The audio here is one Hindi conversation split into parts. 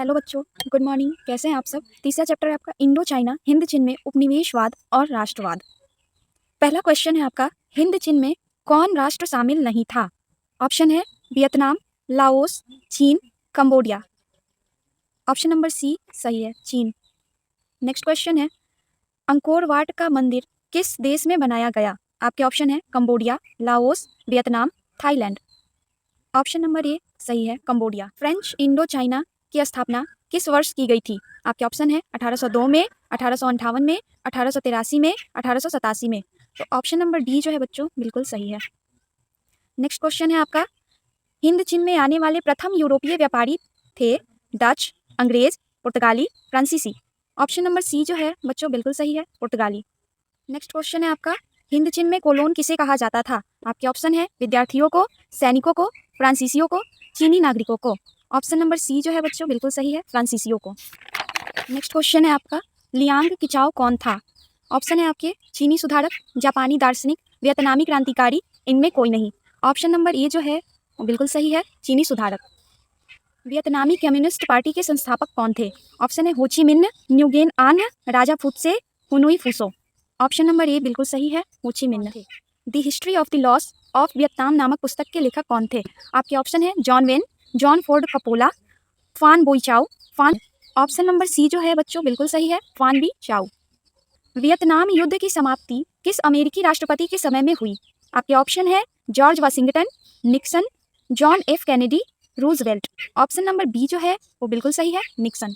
हेलो बच्चों, गुड मॉर्निंग। कैसे हैं आप सब। तीसरा चैप्टर है आपका इंडो चाइना, हिंद चीन में उपनिवेशवाद और राष्ट्रवाद। पहला क्वेश्चन है आपका, हिंद चीन में कौन राष्ट्र शामिल नहीं था। ऑप्शन है वियतनाम, लाओस, चीन, कंबोडिया। ऑप्शन नंबर सी सही है, चीन। नेक्स्ट क्वेश्चन है, अंकोर वाट का मंदिर किस देश में बनाया गया। आपके ऑप्शन है Cambodia, Laos, Vietnam, Thailand. Option number ए सही है, कंबोडिया। फ्रेंच इंडो चाइना की स्थापना किस वर्ष की गई थी। आपके ऑप्शन है 1802 में, 1858 में, 1883 में, 1887 में। तो ऑप्शन नंबर डी जो है बच्चों बिल्कुल सही है। नेक्स्ट क्वेश्चन है आपका, हिंद चीन में आने वाले प्रथम यूरोपीय व्यापारी थे डच, अंग्रेज, पुर्तगाली, फ्रांसीसी। ऑप्शन नंबर सी जो है बच्चों बिल्कुल सही है, पुर्तगाली। नेक्स्ट क्वेश्चन है आपका, हिंद चीन में कोलोन किसे कहा जाता था। आपके ऑप्शन है विद्यार्थियों को, सैनिकों को, फ्रांसीसियों को, चीनी नागरिकों को। ऑप्शन नंबर सी जो है बच्चों बिल्कुल सही है, फ्रांसीसियों को। नेक्स्ट क्वेश्चन है आपका, लियांग किचाओ कौन था। ऑप्शन है आपके चीनी सुधारक, जापानी दार्शनिक, वियतनामी क्रांतिकारी, इनमें कोई नहीं। ऑप्शन नंबर ए जो है वो बिल्कुल सही है, चीनी सुधारक। वियतनामी कम्युनिस्ट पार्टी के संस्थापक कौन थे। ऑप्शन है हो ची मिन्ह, न्यूगेन आन, राजा फुत्से, हुनुई फुसो। ऑप्शन नंबर ए बिल्कुल सही है, हो ची मिन्ह थे। The history of the loss of Vietnam नामक पुस्तक के लेखक कौन थे। आपके ऑप्शन है John when, John Ford Coppola, फान बोई चाओ, फान। ऑप्शन नंबर सी जो है बच्चों बिल्कुल सही है, फान बी चाओ। वियतनाम युद्ध की समाप्ति किस अमेरिकी राष्ट्रपति के समय में हुई। आपके ऑप्शन है George Washington, Nixon, John F Kennedy, Roosevelt. Option number B जो है वो बिल्कुल सही है, निक्सन।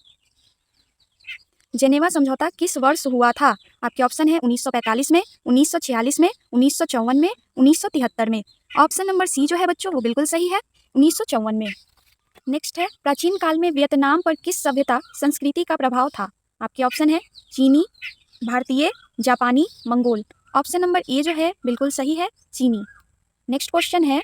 जेनेवा समझौता किस वर्ष हुआ था। आपके ऑप्शन है 1945 में, 1946 में, 1954 में, 1973 में। ऑप्शन नंबर सी जो है बच्चों वो बिल्कुल सही है, 1954 में। नेक्स्ट है, प्राचीन काल में वियतनाम पर किस सभ्यता संस्कृति का प्रभाव था। आपके ऑप्शन है चीनी, भारतीय, जापानी, मंगोल। ऑप्शन नंबर ए जो है बिल्कुल सही है, चीनी। नेक्स्ट क्वेश्चन है,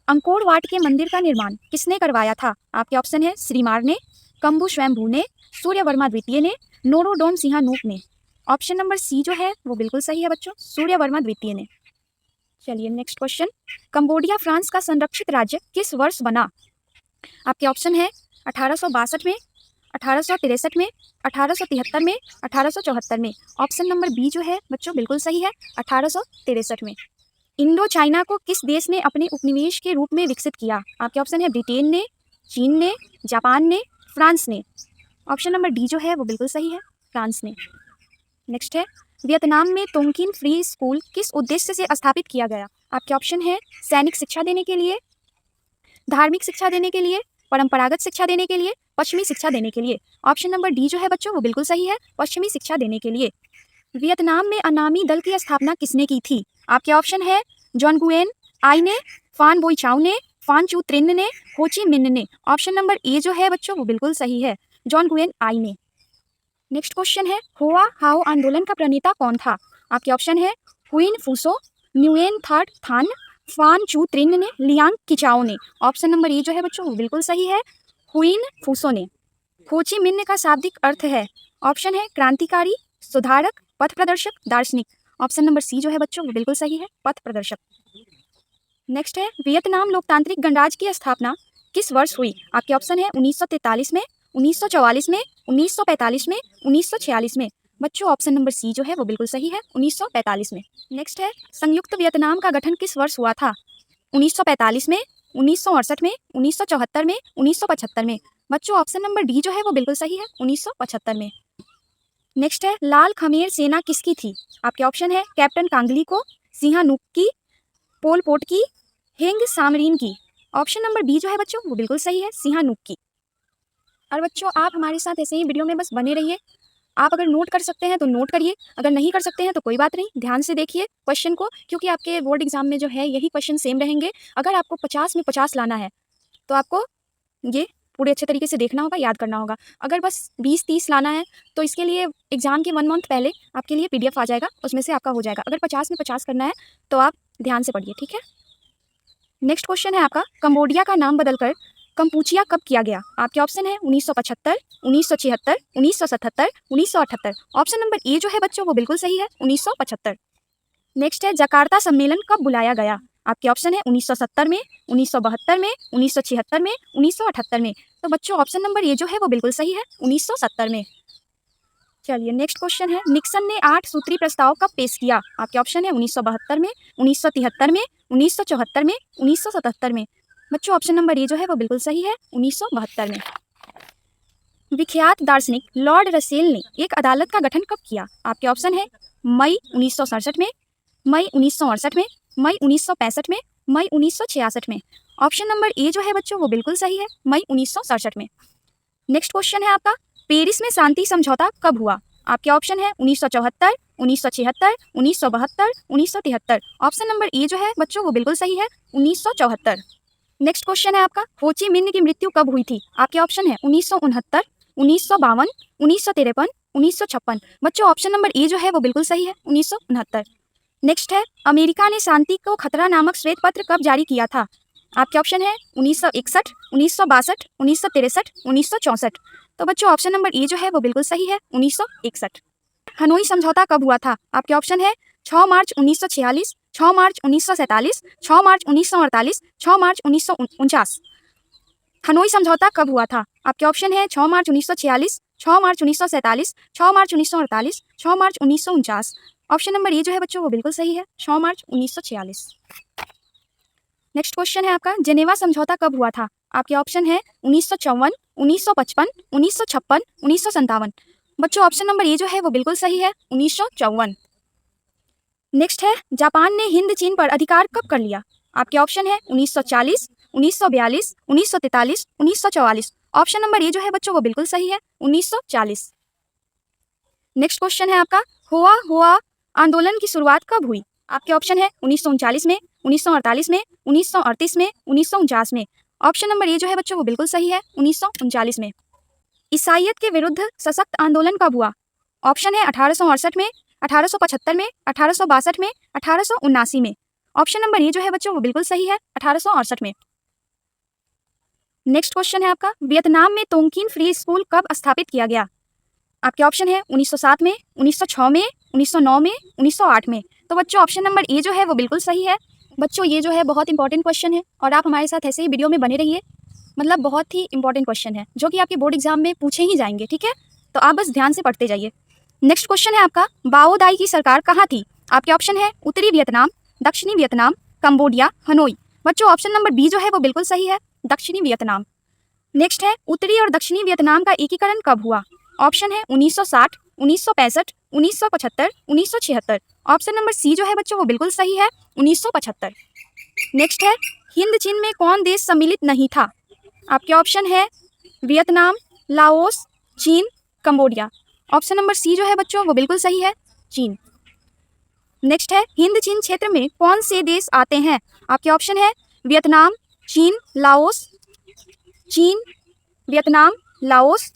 अंकोर वाट के मंदिर का निर्माण किसने करवाया था। आपके ऑप्शन है श्रीमार ने, कंबु स्वयंभू ने, सूर्यवर्मा द्वितीय ने, नोरोडोम सिंहानूक ने। ऑप्शन नंबर सी जो है वो बिल्कुल सही है बच्चों, सूर्यवर्मा द्वितीय ने। चलिए नेक्स्ट क्वेश्चन, कंबोडिया फ्रांस का संरक्षित राज्य किस वर्ष बना। आपके ऑप्शन है 1862 में, 1863 में, 1873 में, 1874 में। ऑप्शन नंबर बी जो है बच्चों बिल्कुल सही है, 1863 में। इंडो चाइना को किस देश ने अपने उपनिवेश के रूप में विकसित किया। आपके ऑप्शन है ब्रिटेन ने, चीन ने, जापान ने, फ्रांस ने। ऑप्शन नंबर डी जो है वो बिल्कुल सही है, फ्रांस ने। नेक्स्ट है, वियतनाम में तोंगकिन फ्री स्कूल किस उद्देश्य से स्थापित किया गया। आपके ऑप्शन है सैनिक शिक्षा देने के लिए, धार्मिक शिक्षा देने के लिए, परंपरागत शिक्षा देने के लिए, पश्चिमी शिक्षा देने के लिए। ऑप्शन नंबर डी जो है बच्चों वो बिल्कुल सही है, पश्चिमी शिक्षा देने के लिए। वियतनाम में अनामी दल की स्थापना किसने की थी। आपके ऑप्शन है जॉन गुएन आई ने, फान बोई चाओ ने, फान चू त्रिन ने, हो ची मिन्ह ने। ऑप्शन नंबर ए जो है बच्चों वो बिल्कुल सही है, जॉन गुएन आई ने। नेक्स्ट क्वेश्चन है, होआ हाओ आंदोलन का प्रणेता कौन था। आपके ऑप्शन है हुइन फूसो, न्यूएन थर्ड थान, फान चू त्रिन ने, लियांग किचाओ ने। ऑप्शन नंबर ए जो है बच्चों वो बिल्कुल सही है, हुइन फूसो ने। हो ची मिन्ह का शाब्दिक अर्थ है। ऑप्शन है क्रांतिकारी, सुधारक, पथ प्रदर्शक, दार्शनिक। ऑप्शन नंबर सी जो है बच्चों वो बिल्कुल सही है, पथ प्रदर्शक। नेक्स्ट है, वियतनाम लोकतांत्रिक गणराज्य की स्थापना किस वर्ष हुई। आपके ऑप्शन है 1943 में, 1944 में, 1945 में, 1946 में। बच्चों ऑप्शन नंबर सी जो है वो बिल्कुल सही है, 1945 में। नेक्स्ट है, संयुक्त वियतनाम का गठन किस वर्ष हुआ था। 1945 में, 1968 में, 1974 में, 1975 में। बच्चों ऑप्शन नंबर डी जो है वो बिल्कुल सही है, 1975 में। नेक्स्ट है, लाल खमेर सेना किसकी थी। आपके ऑप्शन है कैप्टन कांगली को, सिंहानूक की, पोल पोट की, हेंग सामरीन की। ऑप्शन नंबर बी जो है बच्चों वो बिल्कुल सही है, सिंहानूक की। और बच्चों आप हमारे साथ ऐसे ही वीडियो में बस बने रहिए। आप अगर नोट कर सकते हैं तो नोट करिए, अगर नहीं कर सकते हैं तो कोई बात नहीं, ध्यान से देखिए क्वेश्चन को, क्योंकि आपके बोर्ड एग्जाम में जो है यही क्वेश्चन सेम रहेंगे। अगर आपको 50 में 50 लाना है तो आपको ये पूरे अच्छे तरीके से देखना होगा, याद करना होगा। अगर बस 20-30 लाना है तो इसके लिए एग्जाम के 1 मंथ पहले आपके लिए PDF आ जाएगा, उसमें से आपका हो जाएगा। अगर 50 में 50 करना है तो आप ध्यान से पढ़िए, ठीक है। नेक्स्ट क्वेश्चन है आपका, कंबोडिया का नाम बदलकर कंपूचिया कब किया गया। आपके ऑप्शन है 1975, 1976, 1977, 1978। ऑप्शन नंबर ए जो है बच्चों वो बिल्कुल सही है, 1975। नेक्स्ट है, जकार्ता सम्मेलन कब बुलाया गया। आपके ऑप्शन है 1970 में, 1972 में, 1976 में, 1978 में। तो बच्चों ऑप्शन नंबर ए जो है वो बिल्कुल सही है, 1970 में। चलिए नेक्स्ट क्वेश्चन है, निक्सन ने 8 सूत्री प्रस्ताव कब पेश किया? आपके ऑप्शन है 1972 में, 1973 में, 1974 में, 1977 में। बच्चों ऑप्शन नंबर ए जो है वो बिल्कुल सही है, 1972 में। विख्यात दार्शनिक लॉर्ड रसेल ने एक अदालत का गठन कब किया? आपके ऑप्शन है मई 1967 में, मई 1968 में, मई 1965 में, मई 1966 में। ऑप्शन नंबर ए जो है बच्चों वो बिल्कुल सही है, मई 1967 में। नेक्स्ट क्वेश्चन है आपका, पेरिस में शांति समझौता कब हुआ? आपके ऑप्शन है 1974, 1976, 1972, 1973। ऑप्शन नंबर ए जो है बच्चों वो बिल्कुल सही है, 1974। नेक्स्ट क्वेश्चन है आपका, हो ची मिन्ह की मृत्यु कब हुई थी? आपके ऑप्शन है 1969, 1952, 1953, 1956। बच्चों ऑप्शन नंबर ए जो है वो बिल्कुल सही है, 1969। नेक्स्ट है, अमेरिका ने शांति को खतरा नामक श्वेत पत्र कब जारी किया था? आपके ऑप्शन है 1961, 1962, 1963, 1964। तो बच्चों ऑप्शन नंबर ए जो है वो बिल्कुल सही है, 1961। हनोई समझौता कब हुआ था? आपके ऑप्शन है 6 मार्च 1946, 6 मार्च 1947, 6 मार्च 1948, 6 मार्च 1949। हनोई समझौता कब हुआ था? आपके ऑप्शन है 6 मार्च 1946, 6 मार्च 1947, 6 मार्च 1948, 6 मार्च 1949। ऑप्शन नंबर ए जो है बच्चों वो बिल्कुल सही है, 6 मार्च 1946। नेक्स्ट क्वेश्चन है आपका, जेनेवा समझौता कब हुआ था? आपके ऑप्शन है 1954, 1955, 1956, 1957। बच्चों ऑप्शन नंबर ए जो है वो बिल्कुल सही है, 1954। नेक्स्ट है, जापान ने हिंद चीन पर अधिकार कब कर लिया? आपके ऑप्शन है 1940, 1942, 1943, 1944। ऑप्शन नंबर ए जो है बच्चों वो बिल्कुल सही है, 1940। नेक्स्ट क्वेश्चन है आपका, हुआ हुआ आंदोलन की शुरुआत कब हुई? आपके ऑप्शन है 1939 में, 1948 में, 1938 में, 1949 में। ऑप्शन नंबर ए जो है बच्चों वो बिल्कुल सही है, 1939 में। ईसाईयत के विरुद्ध सशक्त आंदोलन कब हुआ? ऑप्शन है 1868 में, 1875 में, 1862 में, 1879 में। ऑप्शन नंबर ए जो है बच्चों वो बिल्कुल सही है, 1868 में। नेक्स्ट क्वेश्चन है आपका, वियतनाम में तोंगकिन फ्री स्कूल कब स्थापित किया गया? आपके ऑप्शन है 1907 में, 1906 में, 1909 में, 1908 में। तो बच्चों ऑप्शन नंबर ए जो है वो बिल्कुल सही है। बच्चों ये जो है बहुत इंपॉर्टेंट क्वेश्चन है और आप हमारे साथ ऐसे ही वीडियो में बने रहिए, मतलब बहुत ही इंपॉर्टेंट क्वेश्चन है जो कि आपके बोर्ड एग्जाम में पूछे ही जाएंगे, ठीक है? तो आप बस ध्यान से पढ़ते जाइए। नेक्स्ट क्वेश्चन है आपका, बाओ दाई की सरकार कहाँ थी? आपके ऑप्शन है उत्तरी वियतनाम, दक्षिणी वियतनाम, कंबोडिया, हनोई। बच्चों ऑप्शन नंबर बी जो है वो बिल्कुल सही है, दक्षिणी वियतनाम। नेक्स्ट है, उत्तरी और दक्षिणी वियतनाम का एकीकरण कब हुआ? ऑप्शन है 1960, 1965, 1975, 1976। ऑप्शन नंबर सी जो है बच्चों वो बिल्कुल सही है, 1975। नेक्स्ट है, हिंद चीन में कौन देश सम्मिलित नहीं था? आपके ऑप्शन है वियतनाम, लाओस, चीन, कंबोडिया। ऑप्शन नंबर सी जो है बच्चों वो बिल्कुल सही है, चीन। नेक्स्ट है, हिंद चीन क्षेत्र में कौन से देश आते हैं? आपके ऑप्शन है वियतनाम, चीन, लाओस, चीन, Vietnam, Laos,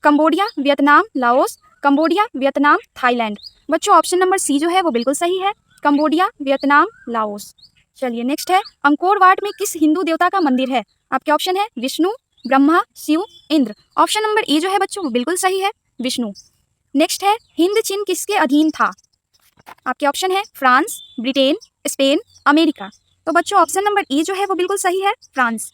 Cambodia, Vietnam, Laos, Cambodia, Vietnam, Thailand. बच्चों ऑप्शन नंबर सी जो है वो बिल्कुल सही है, कंबोडिया, वियतनाम, लाओस। चलिए नेक्स्ट है, अंकोर वाट में किस हिंदू देवता का मंदिर है? आपके ऑप्शन है Vishnu, Brahma, Shiva, Indra. Option number A जो है बच्चों वो बिल्कुल सही है, विष्णु। नेक्स्ट है, हिंद चीन किसके अधीन था? आपके ऑप्शन है फ्रांस, ब्रिटेन, स्पेन, अमेरिका। तो बच्चों ऑप्शन नंबर ए जो है वो बिल्कुल सही है, फ्रांस।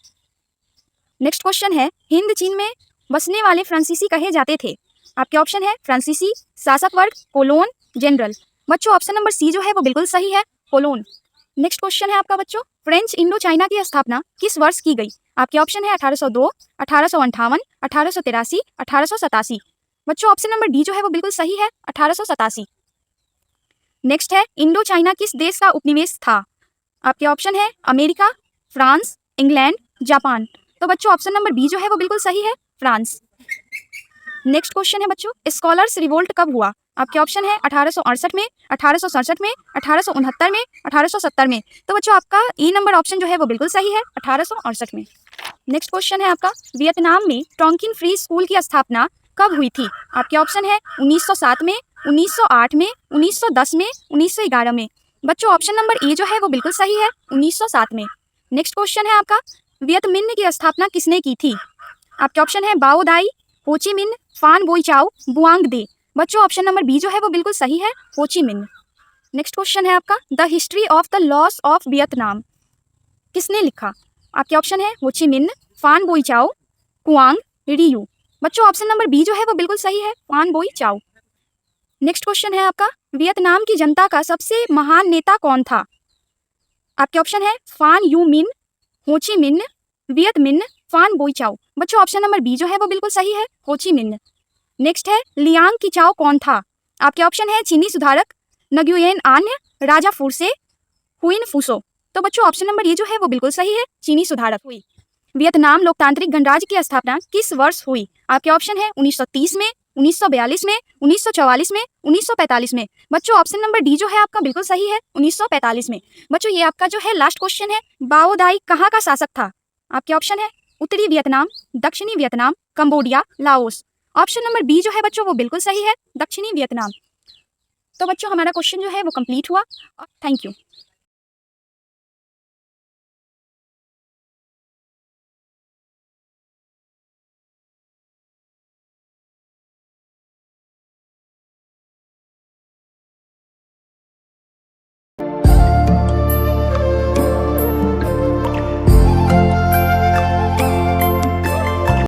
नेक्स्ट क्वेश्चन है, हिंद चीन में बसने वाले फ्रांसीसी कहे जाते थे? आपके ऑप्शन है फ्रांसीसी, शासक वर्ग, कोलोन, जनरल। बच्चों ऑप्शन नंबर सी जो है वो बिल्कुल सही है, कोलोन। नेक्स्ट क्वेश्चन है आपका बच्चों, फ्रेंच इंडो चाइना की स्थापना किस वर्ष की गई? आपके ऑप्शन है 1802, 1858, 1883, 1887। बच्चों ऑप्शन नंबर डी जो है वो बिल्कुल सही है, 1887। नेक्स्ट है, इंडो चाइना किस देश का उपनिवेश था? आपके ऑप्शन है अमेरिका, फ्रांस, इंग्लैंड, जापान। तो बच्चों ऑप्शन नंबर बी जो है वो बिल्कुल सही है, फ्रांस। नेक्स्ट क्वेश्चन है बच्चों, स्कॉलर्स रिवोल्ट कब हुआ? आपके ऑप्शन है 1868 में, 1867 में, 1869 में, 1870 में। तो बच्चों आपका ई नंबर ऑप्शन जो है वो बिल्कुल सही है, 1868 में। नेक्स्ट क्वेश्चन है आपका, वियतनाम में टोंकिन फ्री स्कूल की स्थापना कब हुई थी? आपके ऑप्शन है 1907 में, 1908 में, 1910 में, 1911 में। बच्चों ऑप्शन नंबर ए जो है वो बिल्कुल सही है, 1907 में। नेक्स्ट क्वेश्चन है आपका, वियत मिन्ह की स्थापना किसने की थी? आपके ऑप्शन है बाओ दाई, हो ची मिन्ह, फान बोई चाओ, बुआंग दे। बच्चों ऑप्शन नंबर बी जो है वो बिल्कुल सही है, हो ची मिन्ह। नेक्स्ट क्वेश्चन है आपका, the history of the loss of Vietnam किसने लिखा? आपके ऑप्शन है हो ची मिन्ह, फान बोई चाओ, कुआंग रियू। बच्चों ऑप्शन नंबर बी जो है वो बिल्कुल सही है, फान बोई चाओ। नेक्स्ट क्वेश्चन है आपका, वियतनाम की जनता का सबसे महान नेता कौन था? आपके ऑप्शन है फान यू मिन, हो ची मिन, वियत मिन, फान बोई चाओ। बच्चों ऑप्शन नंबर बी जो है वो बिल्कुल सही है, हो ची मिन। नेक्स्ट है लियांग की चाओ कौन था? आपके ऑप्शन है चीनी सुधारक, नग्युयेन आन्य, राजा फुरसे, हुइन फुसो। तो बच्चों ऑप्शन नंबर ये जो है वो बिल्कुल सही है, चीनी सुधारक हुई। वियतनाम लोकतांत्रिक गणराज्य की स्थापना किस वर्ष हुई? आपके ऑप्शन है 1930 में, 1942 में, 1944 में, 1945 में। बच्चों ऑप्शन नंबर डी जो है आपका बिल्कुल सही है, 1945 में। बच्चों ये आपका जो है लास्ट क्वेश्चन है, बाओ दाई कहाँ का शासक था? आपके ऑप्शन है उत्तरी वियतनाम, दक्षिणी Vietnam, Cambodia, Laos. Option number B जो है बच्चों वो बिल्कुल सही है, दक्षिणी वियतनाम। तो बच्चों हमारा क्वेश्चन जो है वो कंप्लीट हुआ। Thank you.